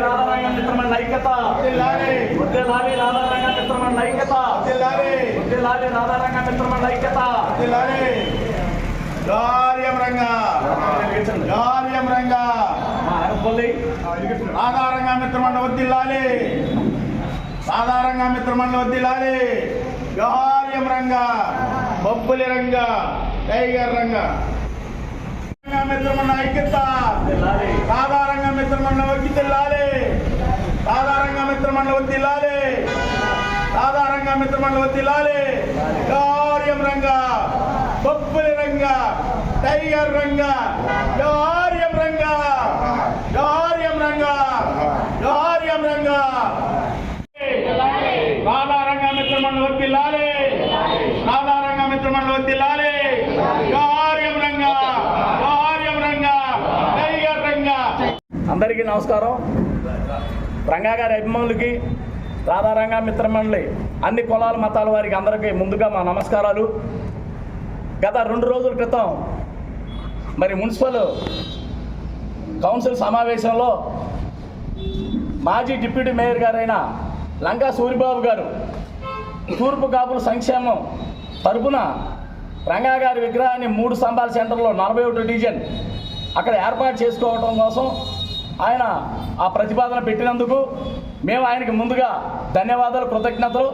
రాధారంగ మిత్రమండలి ఐక్యత, రాధారంగ మిత్రమండలి ఐక్యత, రాధారంగ మిత్రమండలి ఐక్యత. గార్యం రంగ రాధారంగ మిత్రమండలి వద్దిల్లాలి, రాధారంగ మిత్రమండలి వద్దిల్లాలి. గార్యం రంగ, బొబ్బులి రంగ, టైగర్ రంగ మిత్రమండలి ఐక్యత. రాధారంగ మిత్రమండలి వద్దిల్లాలి, రాధారంగ మిత్రమండలి వద్దిల్లాలి, రాధారంగ మిత్రమండలి వద్దిల్లాలి. గార్యం రంగ, బొబ్బులి రంగ, టైగర్ రంగ. గార్యం రంగ, గార్యం రంగ, గార్యం రంగ. రాధారంగ మిత్రమండలి వద్దిల్లాలి, రాధారంగ మిత్రమండలి వద్దిల్లాలి. గార్యం రంగ, గార్యం రంగ, టైగర్ రంగ. అందరికీ నమస్కారం. రంగా గారి అభిమానులకి, రాధారంగ మిత్రమండలి అన్ని కులాల మతాల వారికి అందరికీ ముందుగా మా నమస్కారాలు. గత 2 రోజుల క్రితం మరి మున్సిపల్ కౌన్సిల్ సమావేశంలో మాజీ డిప్యూటీ మేయర్ గారైన లంకా సూరిబాబు గారు తూర్పు కాపుల సంక్షేమం తరపున రంగా గారి విగ్రహాన్ని 3 స్తంభాల సెంటర్లో 41 డివిజన్ అక్కడ ఏర్పాటు చేసుకోవడం కోసం ఆయన ఆ ప్రతిపాదన పెట్టినందుకు మేము ఆయనకి ముందుగా ధన్యవాదాలు, కృతజ్ఞతలు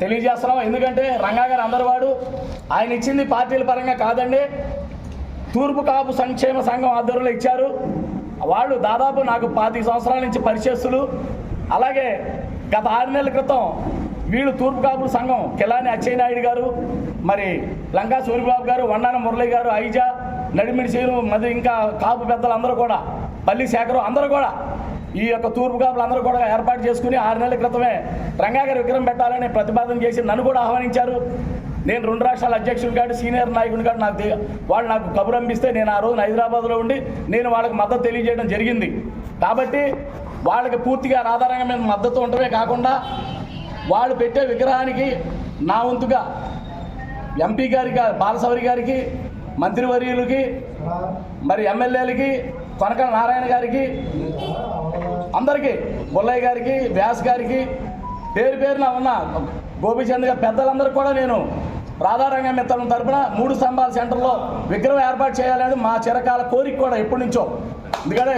తెలియజేస్తున్నాం. ఎందుకంటే రంగా గారు అందరివాడు, ఆయన ఇచ్చింది పార్టీల పరంగా కాదండి, తూర్పు కాపు సంక్షేమ సంఘం ఆధ్వర్యంలో ఇచ్చారు. వాళ్ళు దాదాపు నాకు 25 సంవత్సరాల నుంచి పరిచయస్తులు. అలాగే గత 6 నెలల క్రితం వీళ్ళు తూర్పు కాపుల సంఘం కిలాని అచ్చెన్నాయుడు గారు, మరి లంకా సూరిబాబు గారు, వండాన మురళి గారు, ఐజా, నడిమిడి సీను, మరి ఇంకా కాపు పెద్దలు అందరూ కూడా, పల్లి శేఖరం అందరూ కూడా ఈ యొక్క తూర్పు కాపులు అందరూ కూడా ఏర్పాటు చేసుకుని 6 నెలల క్రితమే రంగా గారి విగ్రహం పెట్టాలని ప్రతిపాదన చేసి నన్ను కూడా ఆహ్వానించారు. నేను 2 రాష్ట్రాల అధ్యక్షుడు కాదు, సీనియర్ నాయకుడు కాదు, వాళ్ళు నాకు కబురు పంపిస్తే నేను ఆ రోజున హైదరాబాద్లో ఉండి నేను వాళ్ళకి మద్దతు తెలియజేయడం జరిగింది. కాబట్టి వాళ్ళకి పూర్తిగా రాధారంగ మీద మద్దతు ఉండటమే కాకుండా వాళ్ళు పెట్టే విగ్రహానికి నా వంతుగా ఎంపీ గారికి, బాలసవరి గారికి, మంత్రివర్యులకి, మరి ఎమ్మెల్యేలకి, కొనకల నారాయణ గారికి, అందరికీ, బుల్లయ్య గారికి, వ్యాస్ గారికి, పేరు పేరున ఉన్న గోపీచంద్ గారి పెద్దలందరికీ కూడా నేను రాధారంగ మిత్రం తరపున 3 స్తంభాల సెంటర్లో విగ్రహం ఏర్పాటు చేయాలని మా చిరకాల కోరిక కూడా ఎప్పటి నుంచో. ఎందుకంటే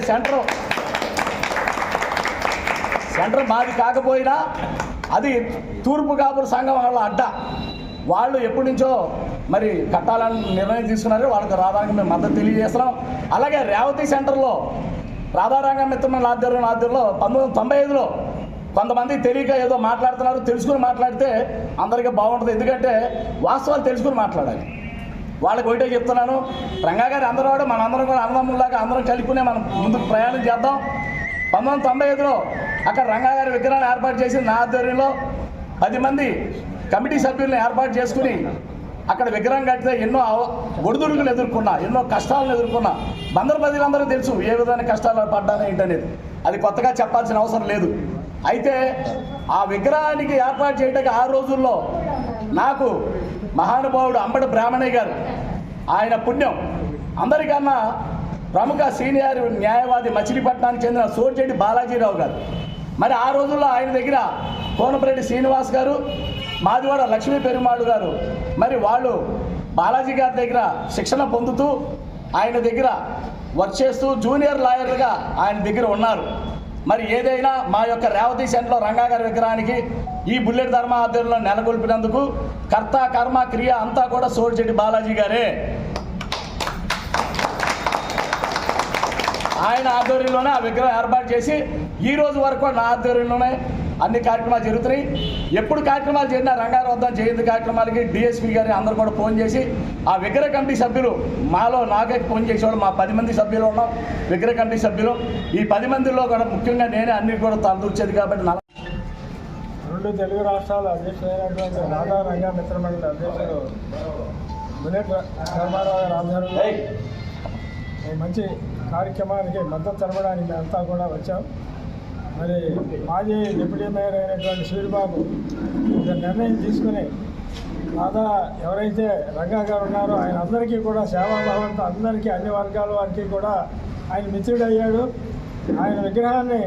సెంటర్ మాది కాకపోయినా అది తూర్పు కాపుల సంఘం వాళ్ళ అడ్డ, వాళ్ళు ఎప్పటి నుంచో మరి కట్టాలని నిర్ణయం తీసుకున్నారు. వాళ్ళకి రాధారంగ మేము మద్దతు తెలియజేస్తున్నాం. అలాగే రేవతి సెంటర్లో రాధారంగ మిత్రమండలి ఆధ్వర్యంలో 1995లో కొంతమంది తెలియక ఏదో మాట్లాడుతున్నారు, తెలుసుకుని మాట్లాడితే అందరికీ బాగుంటుంది. ఎందుకంటే వాస్తవాలు తెలుసుకుని మాట్లాడాలి. వాళ్ళకి ఒకటే చెప్తున్నాను, రంగా గారి అందరూ మనందరం కూడా అన్నదమ్ముల్లాగా అందరం కలుపుకునే మనం ముందుకు ప్రయాణం చేద్దాం. 1995లో అక్కడ రంగా గారి విగ్రహాన్ని ఏర్పాటు చేసి నా ఆధ్వర్యంలో 10 మంది కమిటీ సభ్యులను ఏర్పాటు చేసుకుని అక్కడ విగ్రహం కట్టితే ఎన్నో ఒడిదుడుకులు ఎదుర్కొన్నా, ఎన్నో కష్టాలను ఎదుర్కొన్నా. బందరు ప్రజలందరూ తెలుసు ఏ విధమైన కష్టాలు పడ్డానే ఏంటనేది, అది కొత్తగా చెప్పాల్సిన అవసరం లేదు. అయితే ఆ విగ్రహానికి ఏర్పాటు చేయడానికి ఆ రోజుల్లో నాకు మహానుభావుడు అంబటి బ్రాహ్మణయ్య గారు, ఆయన పుణ్యం, అందరికన్నా ప్రముఖ సీనియర్ న్యాయవాది మచిలీపట్నానికి చెందిన సోర్చెడ్డి బాలాజీరావు గారు, మరి ఆ రోజుల్లో ఆయన దగ్గర కోనపరెడ్డి శ్రీనివాస్ గారు, మాదివాడ లక్ష్మీ పెరుమాళు గారు, మరి వాళ్ళు బాలాజీ గారి దగ్గర శిక్షణ పొందుతూ ఆయన దగ్గర వర్క్ చేస్తూ జూనియర్ లాయర్లుగా ఆయన దగ్గర ఉన్నారు. మరి ఏదైనా మా యొక్క రేవతి సెంటర్లో రంగా గారి విగ్రహానికి ఈ బుల్లెట్ ధర్మ ఆధ్వర్యంలో నెలకొల్పినందుకు కర్త కర్మ క్రియ అంతా కూడా సోర్చెడ్డి బాలాజీ గారే. ఆయన ఆధ్వర్యంలోనే ఆ విగ్రహం ఏర్పాటు చేసి ఈ రోజు వరకు నా ఆధ్వర్యంలోనే అన్ని కార్యక్రమాలు జరుగుతున్నాయి. ఎప్పుడు కార్యక్రమాలు జరిగినా రంగారావు వద్ద జయంతి కార్యక్రమాలకి డిఎస్పీ గారిని అందరూ కూడా ఫోన్ చేసి ఆ విగ్రహ కమిటీ సభ్యులు మాలో నాకే ఫోన్ చేసేవాళ్ళు. మా 10 మంది సభ్యులు ఉన్నాం విగ్రహ కమిటీ సభ్యులు. ఈ 10 మందిలో కూడా ముఖ్యంగా నేనే అన్ని కూడా తలదూర్చేది. కాబట్టి 2 తెలుగు రాష్ట్రాల అధ్యక్షుడైనటువంటి రాధారంగ మిత్రమండలి అధ్యక్షుడు బుల్లెట్ ధర్మారావు గారి ఆధ్వర్యంలో మంచి కార్యక్రమానికి మద్దతు తెలపడానికి అంతా కూడా వచ్చాం. మరి మాజీ డిప్యూటీ మేయర్ అయినటువంటి సూరిబాబు ఒక నిర్ణయం తీసుకుని రాధా ఎవరైతే రంగా గారు ఉన్నారో ఆయన అందరికీ కూడా సేవాభావంతో అందరికీ అన్ని వర్గాల వారికి కూడా ఆయన మిత్రుడయ్యాడు. ఆయన విగ్రహాన్ని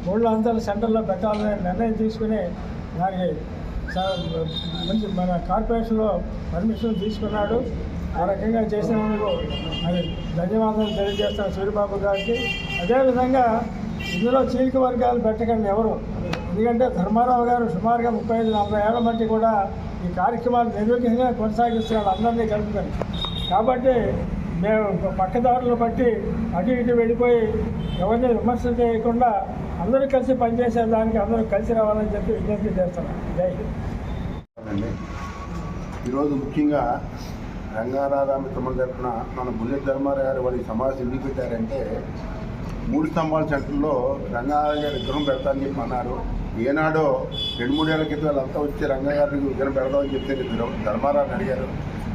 మూడు అంతల సెంటర్లో పెట్టాలని నిర్ణయం తీసుకుని దానికి మంచి మన కార్పొరేషన్లో పర్మిషన్ తీసుకున్నాడు. ఆ రకంగా చేసినందుకు మరి ధన్యవాదాలు తెలియజేస్తాను సూరిబాబు గారికి. అదేవిధంగా ఇందులో చీలిక వర్గాలు పెట్టకండి ఎవరు, ఎందుకంటే ధర్మారావు గారు సుమారుగా 35-40 ఏళ్ల బట్టి కూడా ఈ కార్యక్రమాలు నిర్విఘ్నంగా కొనసాగిస్తున్నారు అందరినీ కలుపుకొని. కాబట్టి మేము పక్కదారులు బట్టి అటు ఇటు వెళ్ళిపోయి ఎవరిని విమర్శ చేయకుండా అందరూ కలిసి పనిచేసే దానికి అందరూ కలిసి రావాలని చెప్పి విజ్ఞప్తి చేస్తున్నాం. జై హింద్. ఈరోజు ముఖ్యంగా రంగారాధా మిత్రమణ తరఫున మన బుల్లెట్ ధర్మారావు గారు వారి సమావేశం ఎందుకు పెట్టారంటే 3 స్తంభాల సెంటర్లో రంగారావు గారి విగ్రహం పెడతారని చెప్పి అన్నారు. ఏనాడో 2-3 ఏళ్ల క్రితం వాళ్ళంతా వచ్చి రంగారావుకి విగ్రహం పెడదామని చెప్తే ధర్మారావుని అడిగారు.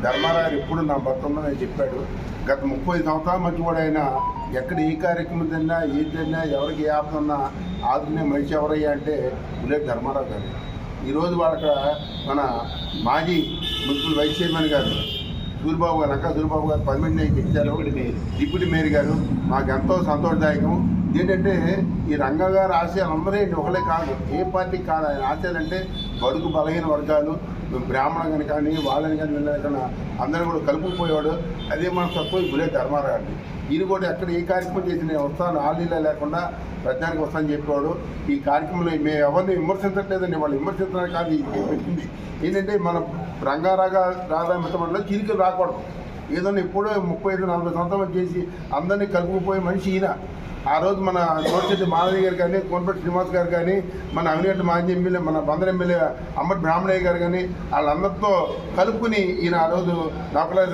ధర్మారావు ఎప్పుడు నా భర్తలో నేను చెప్పాడు. గత 30 సంవత్సరాల మధ్య కూడా ఆయన ఎక్కడ ఏ కార్యక్రమం తిన్నా ఏదైనా ఎవరికి ఏ ఆపద ఉన్నా ఆదుకునే మనిషి ఎవరయ్యా అంటే బుల్లెట్ ధర్మారావు గారు. ఈరోజు వాళ్ళ మన మాజీ మున్సిపల్ వైస్ చైర్మన్ గారు సూరిబాబు గారు రంగా సూరిబాబు గారు 10 మందిని ఇచ్చారు. డిప్యూటీ మేయర్ గారు మాకు ఎంతో సంతోషదాయకం. ఏంటంటే ఈ రంగా గారి ఆశయాలు అందరూ ఒకలే కాదు, ఏ పార్టీకి కాదు. ఆయన ఆశయాలు అంటే బడుగు బలహీన వర్గాలు బ్రాహ్మణుని కానీ వాళ్ళని కానీ వీళ్ళని కానీ అందరూ కూడా కలుపుకుపోయేవాడు. అదే మన తక్కువ బుల్లెట్ ధర్మారావు గారిని. ఈయన కూడా ఎక్కడ ఏ కార్యక్రమం చేసి నేను వస్తాను ఆలీలా లేకుండా ప్రజానికి వస్తానని చెప్పేవాడు. ఈ కార్యక్రమంలో మేము ఎవరిని విమర్శించట్లేదండి, వాళ్ళు విమర్శించడానికి కాదు పెట్టింది. ఏంటంటే మన రాధా మిత్రమంలో చీలికలు రాకూడదు. ఏదన్నా ఎప్పుడో 35-40 సంవత్సరాలు చేసి అందరినీ కలుపుకుపోయే మనిషి ఈయన. ఆ రోజు మన తోటచెట్టి మాధవి గారు కానీ కోనపేట శ్రీనివాస్ గారు కానీ మన అవినేటి మాజీ ఎమ్మెల్యే మన బందర్ ఎమ్మెల్యే అంబటి బ్రాహ్మణయ్య గారు కానీ వాళ్ళందరితో కలుపుకుని ఈయన ఆ రోజు నౌకల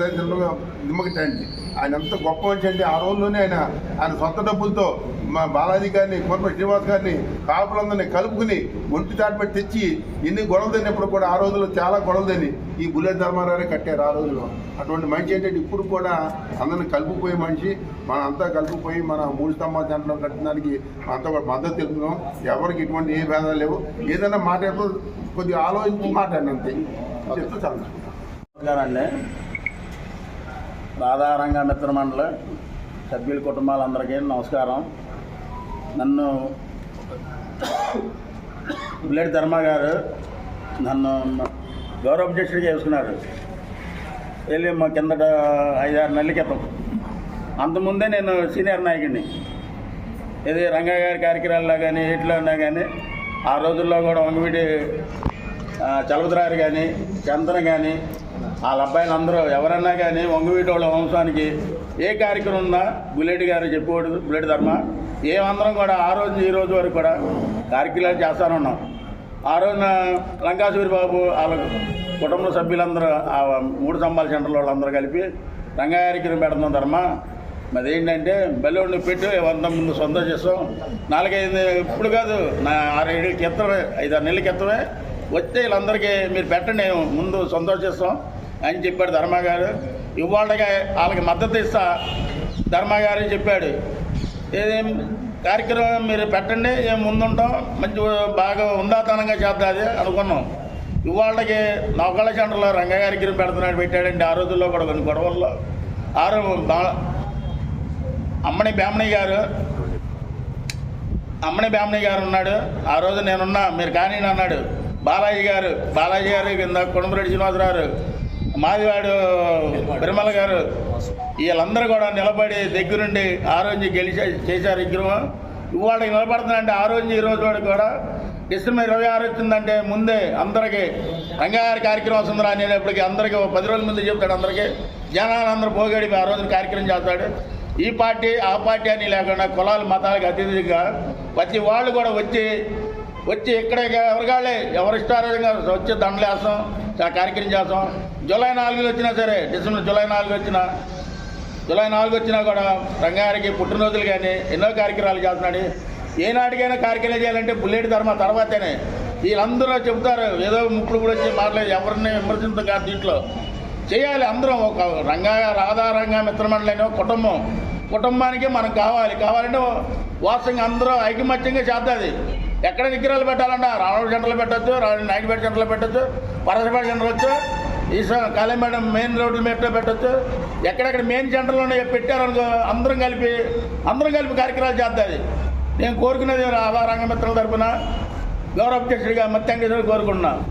నిమ్మకట్టండి. ఆయన ఎంత గొప్ప మనిషి అంటే ఆ రోజుల్లోనే ఆయన సొంత డబ్బులతో మా బాలాజీ గారిని కోనపేట శ్రీనివాస్ గారిని కాపులందరినీ కలుపుకుని ఒంటి తాటిపెట్టి తెచ్చి ఎన్ని గొడవలు తిన్నప్పుడు కూడా ఆ రోజుల్లో చాలా గొడవలు తిని ఈ బుల్లెట్ ధర్మారావు కట్టారు ఆ రోజుల్లో. అటువంటి మనిషి ఏంటంటే ఇప్పుడు కూడా అందరిని కలుపుకుపోయే మనిషి. మనంతా కలుపుకుపోయి మన 3 స్తంభాల సెంటర్లో కట్టడానికి అంతా కూడా మద్దతు తెలుపుతున్నాం. ఎవరికి ఇటువంటి ఏ భేదాలు లేవు. ఏదైనా మాట్లాడుతూ కొద్దిగా ఆలోచించి మాట్లాడినంతే చెప్తూ అండి. రాధారంగా మిత్ర మండలి సభ్యుల కుటుంబాలందరికీ నమస్కారం. నన్ను బుల్లెట్ ధర్మ గారు నన్ను గౌరవ అధ్యక్షుడిగా చేసుకున్నారు. వెళ్ళి మా కిందట 5-6 నెలల క్రితం. అంతకుముందే నేను సీనియర్ నాయకుడిని. ఇది రంగా గారి కార్యక్రమాల్లో కానీ ఎట్లా ఉన్నా కానీ ఆ రోజుల్లో కూడా వంగవీటి చలపతిరారు కానీ చంద్రన్ కానీ వాళ్ళ అబ్బాయిలు అందరూ ఎవరన్నా కానీ వంగవీటి వాళ్ళ వంశానికి ఏ కార్యక్రమం ఉన్నా బుల్లెట్ గారు చెప్పేవాడు. బుల్లెట్ ధర్మ ఏమందరం కూడా ఆ రోజు ఈ రోజు వరకు కూడా కార్యక్రమాలు చేస్తూనే ఉన్నాం. ఆ రోజున రంగా సూరిబాబు వాళ్ళ కుటుంబ సభ్యులందరూ ఆ 3 స్తంభాల సెంటర్లో వాళ్ళందరూ కలిపి రంగా కార్యక్రమం పెడుతున్నాం ధర్మ. మరి ఏంటంటే బెల్లూడిని పెట్టి వంద ముందు సంతోషిస్తాం. 4-5 ఇప్పుడు కాదు 6-7 క్రితమే 5-6 నెలల క్రితమే వస్తే వీళ్ళందరికీ మీరు పెట్టండి ముందు సంతోషిస్తాం అని చెప్పాడు ధర్మ గారు. ఇవాళగా వాళ్ళకి మద్దతు ఇస్తా ధర్మ గారు చెప్పాడు. ఏదేం కార్యక్రమం మీరు పెట్టండి ఏం ముందుంటాం మంచి బాగా ఉందాతనంగా చేద్దాది అనుకున్నాం. ఇవాళకి నౌకళ్ళ సెంటర్లో రంగా కార్యక్రమం పెడుతున్నాడు పెట్టాడండి. ఆ రోజుల్లో కూడా కొన్ని గొడవల్లో అమ్మని బ్యామణి గారు ఉన్నాడు. ఆ రోజు నేనున్నా మీరు కానీ అన్నాడు. బాలాజీ గారు కింద కొణమరెడ్డి శ్రీనివాసరావు, మాదివాడు పెరుమల గారు వీళ్ళందరూ కూడా నిలబడి దగ్గరుండి ఆ రోజు చేశారు విగ్రహం. ఇవాళకి నిలబడుతుందంటే ఆ రోజు ఈ రోజు వాడికి కూడా డిసెంబర్ 26 వచ్చిందంటే ముందే అందరికీ రంగాగారి కార్యక్రమం వస్తుందిరా అనేటప్పటికీ అందరికీ 10 రోజుల ముందు చెప్తాడు. అందరికీ జనాలందరూ పోగడి ఆ రోజున కార్యక్రమం చేస్తాడు. ఈ పార్టీ ఆ పార్టీ అని లేకుండా కులాలు మతాలకు అతీతంగా ప్రతి వాళ్ళు కూడా వచ్చి ఇక్కడ ఎవరికాళ్ళే ఎవరు ఇష్టారంగా వచ్చి దండలు వేస్తాం, కార్యక్రమం చేస్తాం. జూలై 4 వచ్చినా సరే డిసెంబర్ జూలై 4 వచ్చినా కూడా రంగారికి పుట్టినరోజులు కానీ ఎన్నో కార్యక్రమాలు చేస్తున్నాడు. ఏనాటికైనా కార్యక్రమం చేయాలంటే బుల్లెట్ ధర్మ తర్వాతనే. వీళ్ళందరూ చెబుతారు ఏదో ముప్పుడు కూడా వచ్చి మాట్లాడి ఎవరిని విమర్శించడం కాదు. దీంట్లో చేయాలి అందరం ఒక రాధారంగా మిత్రమండలి కుటుంబం కుటుంబానికి మనకు కావాలంటే వాస్తవంగా అందరూ ఐకమత్యంగా చేద్దాది. ఎక్కడ విగ్రహాలు పెట్టాలంటే రావణ సెంటర్లో పెట్టచ్చు, నాయుడుపేట సెంటర్లో పెట్టచ్చు, పరసపేట సెంటర్ వచ్చు, ఈ కాళీపేట మెయిన్ రోడ్ల మీద పెట్టచ్చు. ఎక్కడెక్కడ మెయిన్ సెంటర్లో పెట్టారనుకో అందరం కలిపి కార్యక్రమాలు చేద్దాది. నేను కోరుకునేది ఆధార రంగమిత్రుల తరఫున గౌరవ అధ్యక్షుడిగా మత్స్యంగా కోరుకుంటున్నాను.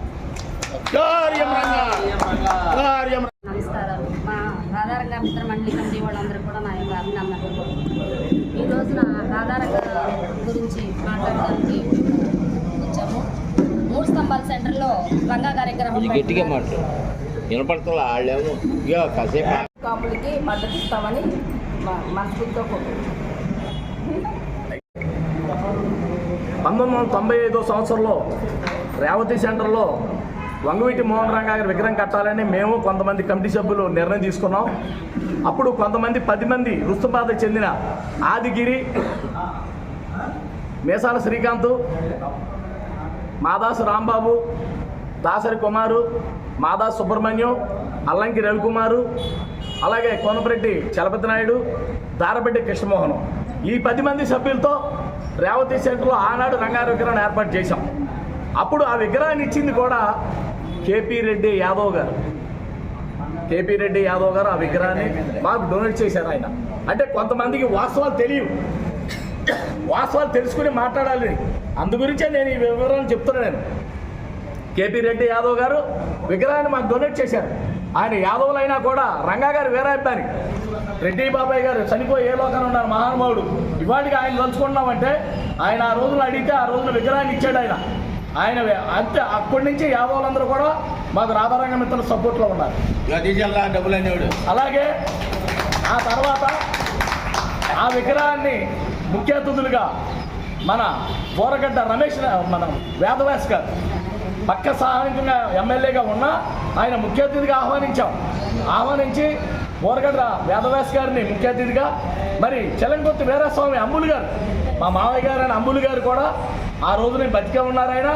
నమస్కారాలు. మా రాధారంగ మిత్ర మండలి కమిటీ వాళ్ళందరూ కూడా నా యొక్క అభినందనలు. ఈ రోజున రాధారంగ గురించి మాట్లాడడానికి వచ్చాము. 3 స్తంభాల సెంటర్లో రంగా కార్యక్రమం కాపులకి మద్దతు ఇస్తామని మనస్ఫూర్తితో కోరుకుంటున్నాం. 1995 సంవత్సరంలో రేవతి సెంటర్లో వంగవీటి మోహన్ రంగా గారి విగ్రహం కట్టాలని మేము కొంతమంది కమిటీ సభ్యులు నిర్ణయం తీసుకున్నాం. అప్పుడు 10 మంది రుస్తుబాధకు చెందిన ఆదిగిరి, మేసాల శ్రీకాంత్, మాదాసు రాంబాబు, దాసరి కుమారు, మాదాసు సుబ్రహ్మణ్యం, అల్లంకి రవికుమారు, అలాగే కోనపరెడ్డి చలపతి నాయుడు, దారపెట్టి కృష్ణమోహన్, ఈ 10 మంది సభ్యులతో రేవతి సెంటర్లో ఆనాడు రంగారావు విగ్రహాన్ని ఏర్పాటు చేశాం. అప్పుడు ఆ విగ్రహాన్ని ఇచ్చింది కూడా కేపీ రెడ్డి యాదవ్ గారు ఆ విగ్రహాన్ని మాకు డొనేట్ చేశారు. ఆయన అంటే కొంతమందికి వాస్తవాలు తెలియవు, వాస్తవాలు తెలుసుకుని మాట్లాడాలి. అందుగురించే నేను ఈ వివరాలు చెప్తున్నాను. నేను కేపీ రెడ్డి యాదవ్ గారు విగ్రహాన్ని మాకు డొనేట్ చేశారు. ఆయన యాదవులు అయినా కూడా రంగా గారు వేరే అబ్బాయి. రెడ్డి బాబాయ్ గారు చనిపోయి ఏ లోకంలో ఉన్నారు మహానుభావుడు. ఇవాటికి ఆయన తలుచుకున్నామంటే ఆయన ఆ రోజులు అడిగితే ఆ రోజున విగ్రహాన్ని ఇచ్చాడు ఆయన అంతే. అక్కడి నుంచి యాదవులందరూ కూడా మాకు రాధారంగ మిత్రుల సపోర్ట్లో ఉన్నారు. అలాగే ఆ తర్వాత ఆ విగ్రహాన్ని ముఖ్య అతిథులుగా మన బోరగడ్డ రమేష్, మన వేదవ్యాస్ గారు పక్క సహాయకంగా ఎమ్మెల్యేగా ఉన్న ఆయన ముఖ్య అతిథిగా ఆహ్వానించి బోరగడ్డ వేదవ్యాస్ గారిని ముఖ్య అతిథిగా, మరి చెలంకొత్తి వీరస్వామి అంబులు గారు, మా మావయ్య గారు అని అంబులు గారు కూడా ఆ రోజునే బతికే ఉన్నారు.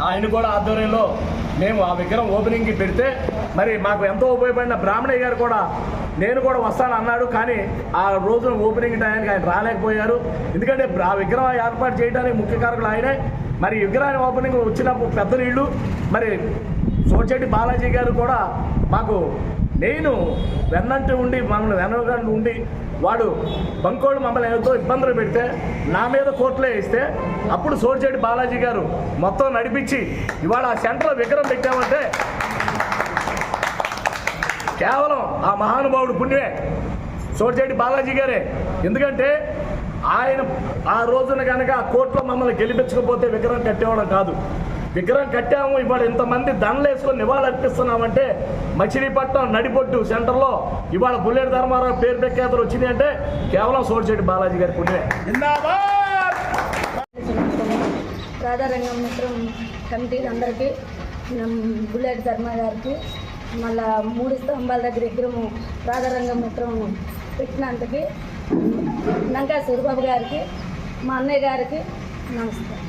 ఆయన కూడా ఆధ్వర్యంలో మేము ఆ విగ్రహం ఓపెనింగ్కి పెడితే మరి మాకు ఎంతో ఉపయోగపడిన బ్రాహ్మణయ్య గారు కూడా నేను కూడా వస్తాను అన్నాడు. కానీ ఆ రోజున ఓపెనింగ్ టైంకి ఆయన రాలేకపోయారు. ఎందుకంటే ఆ విగ్రహం ఏర్పాటు చేయడానికి ముఖ్య కారకులు ఆయనే. మరి విగ్రహాన్ని ఓపెనింగ్ వచ్చినప్పుడు పెద్ద నీళ్ళు మరి సోచెట్టి బాలాజీ గారు కూడా మాకు నేను వెన్నంటి ఉండి మమ్మల్ని వెనకండి ఉండి వాడు బంకోడు మమ్మల్ని ఎంతో ఇబ్బందులు పెడితే నా మీద కోర్టులో వేస్తే అప్పుడు సోచెట్టి బాలాజీ గారు మొత్తం నడిపించి ఇవాళ ఆ సెంటర్లో విగ్రహం పెట్టామంటే కేవలం ఆ మహానుభావుడు పుణ్యమే, సోచెట్టి బాలాజీ గారే. ఎందుకంటే ఆయన ఆ రోజున కనుక ఆ కోర్టులో మమ్మల్ని గెలిపించకపోతే విగ్రహం కట్టేవాళ్ళం కాదు. విగ్రహం కట్టాము. ఇవాళ ఇంతమంది దండలు వేసుకొని నివాళులు అర్పిస్తున్నామంటే మచిలీపట్నం నడిపొట్టు సెంటర్లో ఇవాళ బుల్లెట్ ధర్మారావు పేరు ప్రఖ్యాతలు వచ్చినాయి అంటే కేవలం సోడిచెట్టి బాలాజీ గారి పుణ్యమే. రాధారంగం మిత్రం కమిటీ అందరికీ, బుల్లెట్ ధర్మ గారికి, మళ్ళా 3 స్తంభాల దగ్గర విగ్రహం రాధారంగం మిత్రం పెట్టినందుకు నంకా సూరిబాబు గారికి, మా అన్నయ్య గారికి నమస్కారం.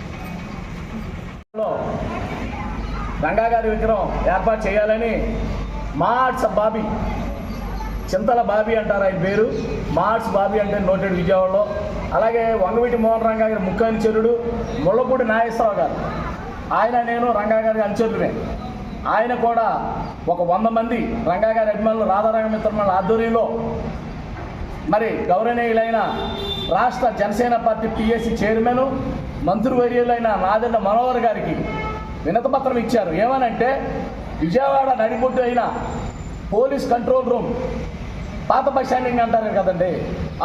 రంగా గారి విగ్రహం ఏర్పాటు చేయాలని మార్ట్స్ బాబీ, చింతల బాబీ అంటారు ఆయన పేరు, మార్ట్స్ బాబీ అంటే నోటెడ్ విజయవాడలో. అలాగే వంగవీటి మోహన్ రంగా గారి ముఖ్య అనుచరుడు ముళ్ళపూడి నాగేశ్వరరావు గారు, ఆయన నేను రంగా గారి అనుచరులమే. ఆయన కూడా ఒక 100 మంది రంగా గారి అభిమానులు రాధారంగ మిత్రుల ఆధ్వర్యంలో మరి గౌరవనీయులైన రాష్ట్ర జనసేన పార్టీ పిఎస్సి చైర్మన్ మంత్రివర్యులైన నాదెండ్ల మనోహర్ గారికి వినతిపత్రం ఇచ్చారు. ఏమనంటే విజయవాడ నడిబొడ్డు అయిన పోలీస్ కంట్రోల్ రూమ్, పాత బస్ స్టాండింగ్ అంటారు కదండి,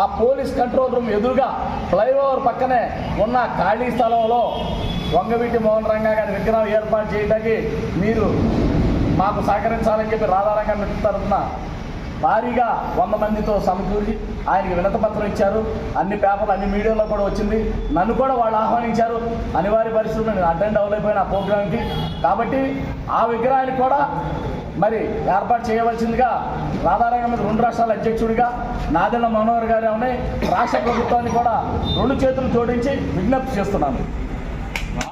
ఆ పోలీస్ కంట్రోల్ రూమ్ ఎదురుగా ఫ్లైఓవర్ పక్కనే ఉన్న ఖాళీ స్థలంలో వంగవీటి మోహన్ రంగా గారి విగ్రహం ఏర్పాటు చేయడానికి మీరు మాకు సహకరించాలని చెప్పి రాధారంగ మిత్ర తరఫున భారీగా 100 మందితో సమకూరి ఆయనకి వినతిపత్రం ఇచ్చారు. అన్ని పేపర్లు, అన్ని మీడియాలో కూడా వచ్చింది. నన్ను కూడా వాళ్ళు ఆహ్వానించారు. అనివార్య పరిస్థితుల్లో నేను అటెండ్ అవ్వలేకపోయిన ఆ ప్రోగ్రాంకి. కాబట్టి ఆ విగ్రహాన్ని కూడా మరి ఏర్పాటు చేయవలసిందిగా రాధారంగ మీద 2 రాష్ట్రాల అధ్యక్షుడిగా నాదెండ్ల మనోహర్ గారు రాష్ట్ర ప్రభుత్వాన్ని కూడా 2 చేతులు జోడించి విజ్ఞప్తి చేస్తున్నాను.